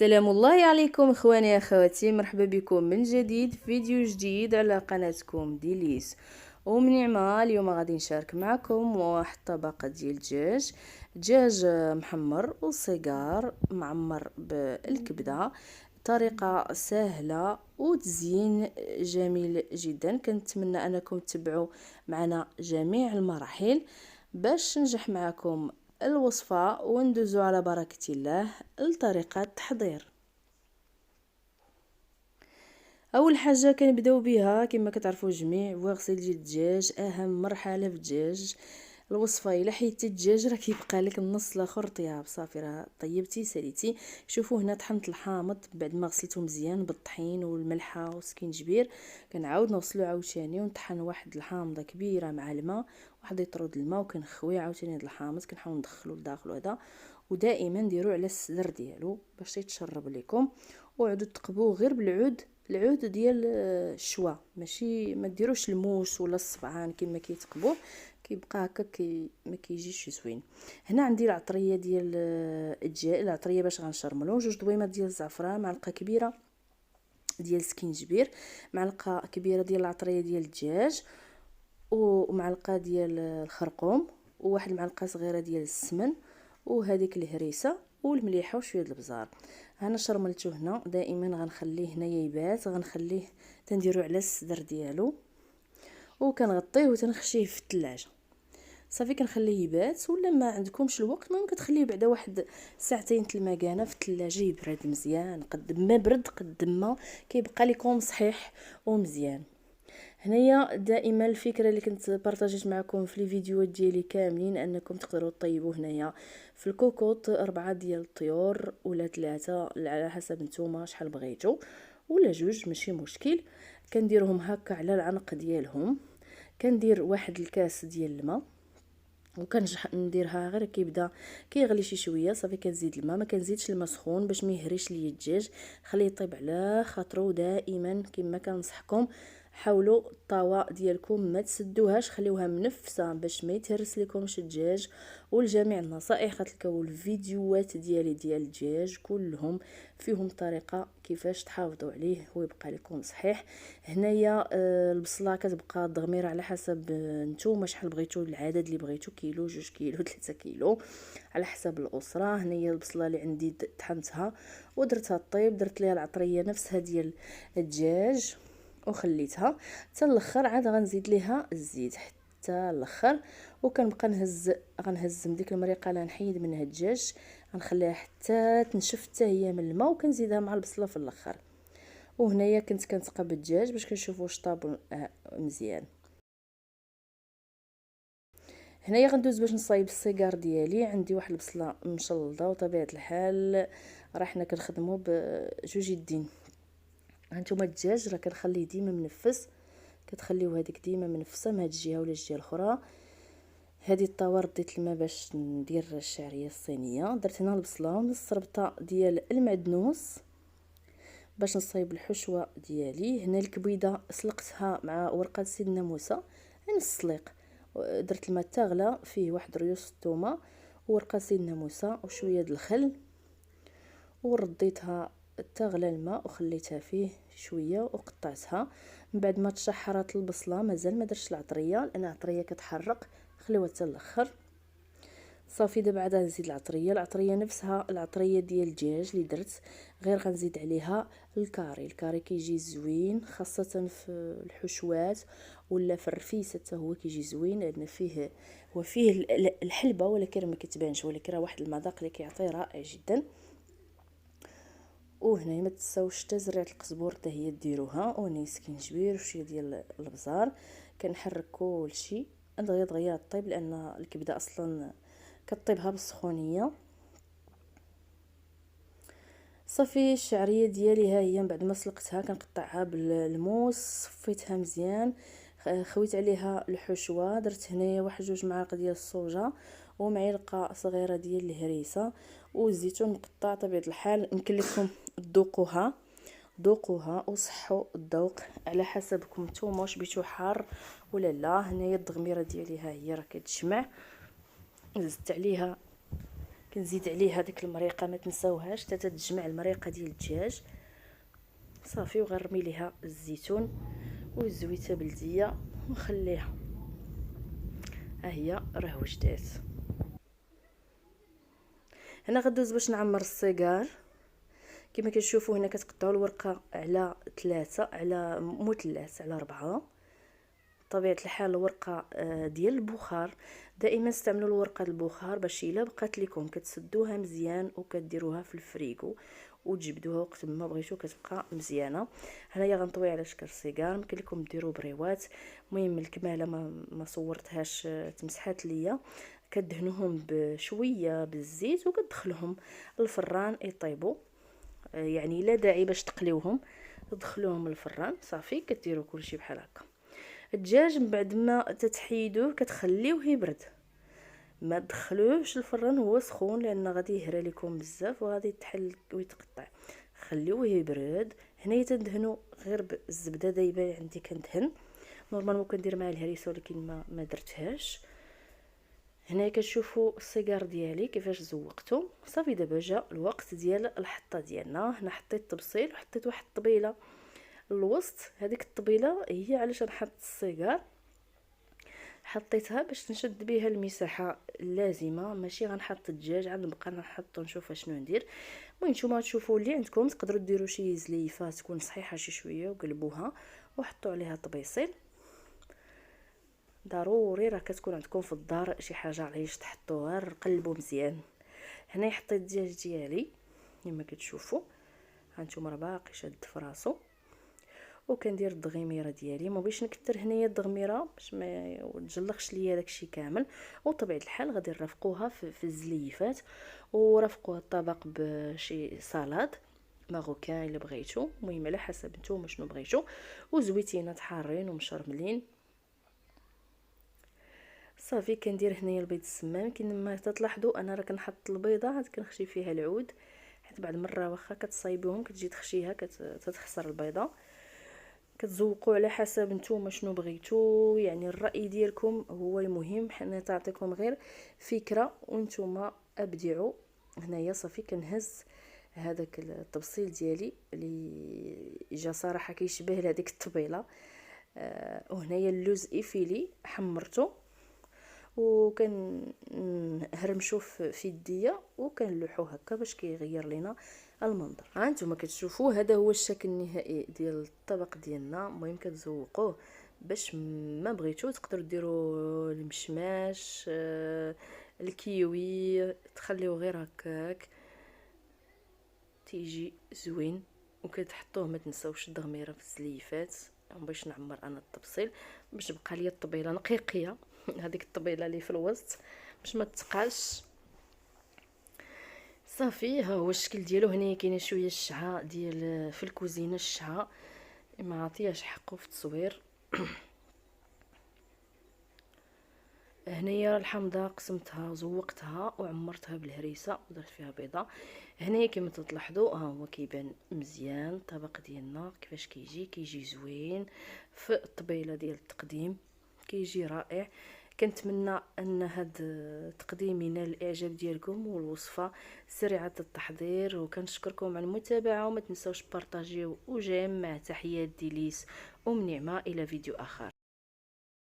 سلام الله عليكم اخواني اخواتي، مرحبا بكم من جديد في فيديو جديد على قناتكم ديليس. ومنعمه اليوم غادي نشارك معكم واحد طبق ديال دجاج محمر وصغار معمر بالكبده، طريقه سهله وتزيين جميل جدا. كنتمنى انكم تتبعوا معنا جميع المراحل باش تنجح معكم الوصفة، وندوزو على بركة الله لطريقة التحضير. اول حاجه كنبداو بها كما كتعرفوا جميع هو غسيل ديال الدجاج. اهم مرحله في الدجاج الوصفه، الا حيدتي الدجاج راه كيبقى لك النص الاخر طياب. صافي راه طيبتي ساليتي. شوفوا هنا طحنت الحامض بعد ما غسلته مزيان بالطحين والملحه والسكينجبير، كنعاود نغسلو عاوتاني ونطحن واحد الحامضه كبيره مع الماء، واحد يطرود الماء، وكنخوي عاوتاني هذا الحامض كنحاول ندخلو لداخل هذا. ودائما ديروا على السدر ديالو باش يتشرب لكم، وعدوا تقبوه غير بالعود، العود ديال الشوا، ماشي ما ديروش الموس ولا الصبعان كما كيتقبوه، كيبقى هكا ما كيجيش زوين. هنا عندي العطريه ديال الدجاج، العطريه باش غنشرملو، 2 دويمات ديال الزعفران، معلقه كبيره ديال سكينجبير، معلقه كبيره ديال العطريه ديال الدجاج، ومعلقه ديال الخرقوم، وواحد المعلقه صغيره ديال السمن، وهذيك الهريسه والمليحه وشويه البزار. انا شرملته هنا. دائما غنخليه هنايا يبات، غنخليه تنديرو على الصدر ديالو وكنغطيه وتنخشيه في الثلاجه. صافي كنخليه يبات، ولا ما عندكمش الوقت المهم كتخليه بعدا واحد ساعتين المكانه في الثلاجه يبرد مزيان، قد ما برد قد ما كيبقى لكم صحيح ومزيان. هنايا دائما الفكره اللي كنت بارطاجيت معكم في لي فيديوهات ديالي كاملين انكم تقدروا طيبوا هنايا في الكوكوط 4 ديال الطيور ولا 3 على حسب نتوما شحال بغيتو، ولا 2 ماشي مشكل. كنديرهم هكا على العنق ديالهم. كندير واحد الكاس ديال الماء، وكنجح نديرها غير كيبدا كيغلي شي شويه. صافي كنزيد الماء، ما كنزيدش الماء سخون باش ما يهريش ليا الدجاج، خليه يطيب على خاطرو. دائما كما كنصحكم حاولوا الطاوه ديالكم ما تسدوهاش، خليوها منفسه باش ما يتهرس لكمش الدجاج. والجميع النصائح غتلقاو الفيديوهات ديالي ديال الدجاج كلهم فيهم طريقه كيفاش تحافظوا عليه ويبقى لكم صحيح. هنايا البصله كتبقى الضغميره على حسب نتوما شحال بغيتو، العدد اللي بغيتو، كيلو 2 كيلو 3 كيلو على حسب الاسره. هنايا البصله اللي عندي طحنتها ودرتها طيب، درت ليها العطريه نفسها ديال الدجاج وخليتها حتى الاخر. عاد غنزيد ليها الزيت حتى الاخر، وكنبقى غنهز من ديك المريقه لا نحيد منها الدجاج، غنخليها حتى تنشف حتى هي من الماء، وكنزيدها مع البصله في الاخر. وهنايا كنت كنتقب الدجاج باش كنشوفوا واش طاب مزيان. هنايا غندوز باش نصايب السيجار ديالي. عندي واحد البصله مشلضه، وطبيعه الحال راه حنا كنخدموا بجوج يدين. هانتوما الدجاج راه كنخليه ديما منفس، كتخليوه هذيك ديما منفسه من هاد الجهه ولا الجهه الاخرى. هذه الطاوه رديت الماء باش ندير الشعريه الصينيه. درت هنا البصله ونص ربطه ديال المعدنوس باش نصايب الحشوه ديالي. هنا الكبيده سلقتها مع ورقه سيدنا موسى، يعني السليق. درت الماء تغلى فيه واحد ريوس الثومه وورقه سيدنا موسى وشويه د الخل، ورديتها تغلى الماء وخليتها فيه شويه وقطعتها. من بعد ما تشحرت البصله مازال ما درتش العطريه لان العطريه كتحرق، خليوها حتى الاخر. صافي دابا عاد نزيد العطريه نفسها العطريه ديال الدجاج اللي درت، غير غنزيد عليها الكاري كيجي زوين خاصه في الحشوات ولا في الرفيسه، حتى هو كيجي زوين لان فيه الحلبه، ولكن ما كتبانش، ولكن راه واحد المذاق اللي كيعطي رائع جدا. وهنا ما تنساوش حتى زريعه القزبور حتى هي ديروها، وني سكينجبير وشويه ديال البزار. كنحرك كلشي دغيا طيب لان الكبده اصلا كطيبها بالسخونيه. صافي الشعريه ديالي ها هي من بعد ما سلقتها كنقطعها بالموس، صفيتها مزيان، خويت عليها الحشوه. درت هنايا واحد 2 معالق ديال الصوجه ومعلقه صغيره ديال الهريسه والزيتون مقطع. طبيعه الحال يمكن لكم ذوقوها وصحوا الذوق على حسبكم نتوما واش بيتو حار ولا لا. هنايا الضغميره ديالي ها هي راه كتجمع، زدت عليها كنزيد عليها ديك المريقه، ما تنساوهاش حتى تتجمع المريقه ديال الدجاج صافي. وغنرمي ليها الزيتون والزويته بلديه ونخليها. ها هي راه وجدات. هنا غدوز باش نعمر السيجار. كما كتشوفوا هنا كتقطعوا الورقه على 3 على مثلث على 4. طبيعه الحال الورقه ديال البخار دائما استعملوا الورقه البخار باش الا بقات لكم كتسدوها مزيان وكديروها في الفريغو وتجبدوها وقت ما بغيتو كتبقى مزيانه. هنايا غنطوي على شكل سيجار، يمكن لكم ديروا بريوات. المهم الكماله ما صورتهاش تمسحات ليا. كدهنوهم بشويه بالزيت وكتدخلوهم الفران يطيبوا، يعني لا داعي باش تقليوهم، تدخلوهم الفران صافي. كديروا كلشي بحال هكا. الدجاج من بعد ما تتحيدوه كتخليوه يبرد، ما تدخلوهش الفران هو سخون لان غادي يهرى لكم بزاف وغادي يتحل ويتقطع. خليوه يبرد. هنايا تندهنوا غير بالزبده دايبه عندي كندهن. نورمالمون كندير مع الهريسه ولكن ما درتهاش. هنا كتشوفوا السيجار ديالي كيفاش زوقته صافي. دابا جا الوقت ديال الحطه ديالنا. هنا حطيت التبصيل وحطيت واحد الطبيله الوسط. هذيك الطبيله هي علاش نحط السيجار، حطيتها باش نشد بها المساحه اللازمه، ماشي غنحط الدجاج عاد نبقى نحطو نشوف شنو ندير. المهم نتوما تشوفوا اللي عندكم، تقدروا ديروا شي زليفه تكون صحيحه شي شويه وقلبوها وحطوا عليها طبيصيل. ضروري راه كتكون عندكم في الدار شي حاجه علاش تحطوها، قلبوا مزيان. هنا حطيت الدجاج ديالي كما كتشوفوا، هانتوما راه باقي شاد فراسو. وكندير الدغيميره ديالي، ما بغيتش نكثر هنايا الدغميره باش ما يتجلخش ليا داكشي كامل. وطبيعه الحال غادي نرافقوها في الزليفات، ورافقوها الطبق بشي سلطه ماروكان الا بغيتو، المهم على حسب نتوما شنو بغيتو. وزويتينات حارين ومشرملين صافي. كندير هنايا البيض السمام. كما تلاحظوا انا راه كنحط البيضه عاد كنخشي فيها العود، حيت بعد مره واخا كتصايبوهم كتجي تخشيها كتخسر البيضه. كتزوقوا على حسب نتوما شنو بغيتو، يعني الراي ديالكم هو المهم، حنا تعطيكم غير فكره وانتوما ابدعوا. هنايا صافي كنهز هذاك التبصيل ديالي اللي جا صراحه كيشبه لهذيك الطبيله. وهنايا اللوز ايفيلي حمرته وكنهرمشو في يديا وكنلوحو هكا باش كيغير لينا المنظر. ها نتوما كتشوفوا هذا هو الشكل النهائي ديال الطبق ديالنا. المهم كتزوقوه باش ما بغيتو تقدروا ديروا المشماش الكيوي، تخليوه غير هكاك تيجي زوين. وكتحطوه ما تنساوش الدغميره في الزليفات باش نعمر انا التبصيل باش بقى لي الطبيله نقيقيه هذيك الطبيله اللي في الوسط باش ما تثقلش صافي. ها هو الشكل ديالو. هنا كاينه شويه الشعاع ديال في الكوزينه، الشعاع ما عطياش حقه في التصوير. هنايا الحمضه قسمتها زوقتها وعمرتها بالهريسه ودرت فيها بيضه. هنايا كما تلاحظوا ها هو كيبان مزيان الطبق ديالنا كيفاش كيجي زوين في الطبيله ديال التقديم، كيجي رائع. كنتمنى ان هذا التقديم ينال الاعجاب ديالكم والوصفه سريعه التحضير. وكنشكركم على المتابعه وما تنساوش بارطاجيو وجيم. مع تحيات ديليس نعمه الى فيديو اخر.